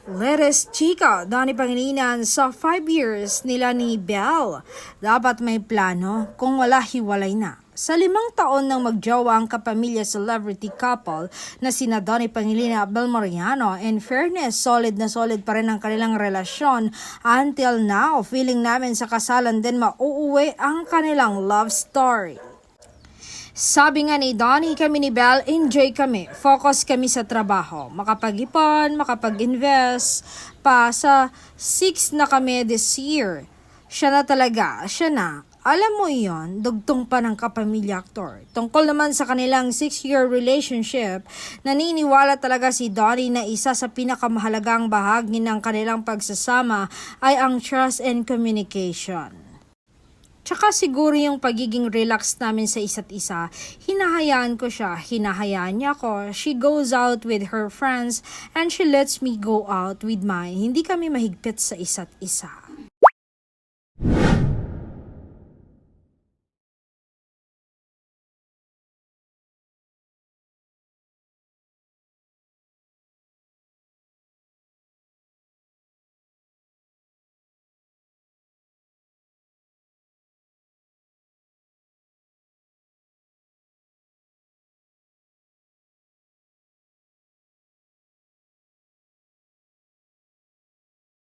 Latest chika, Donnie Pangilinan sa 5 years nila ni Belle. Dapat may plano kung wala hiwalay na. Sa 5 taon nang magjowa ang kapamilya celebrity couple na sina Donnie Pangilinan at Belle Mariano, in fairness, solid na solid pa rin ang kanilang relasyon. Until now, feeling namin sa kasalan din mauuwi ang kanilang love story. Sabi nga ni Donnie, kami ni Belle, enjoy kami. Focus kami sa trabaho. Makapag-ipon, makapag-invest. Pa sa 6 na kami this year. Siya na talaga, siya na. Alam mo yon, dugtong pa ng kapamilya aktor. Tungkol naman sa kanilang 6-year relationship, naniniwala talaga si Donnie na isa sa pinakamahalagang bahagi ng kanilang pagsasama ay ang trust and communication. Tsaka siguro yung pagiging relax namin sa isa't isa, hinahayaan ko siya, hinahayaan niya ako. She goes out with her friends and she lets me go out with mine. Hindi kami mahigpit sa isa't isa.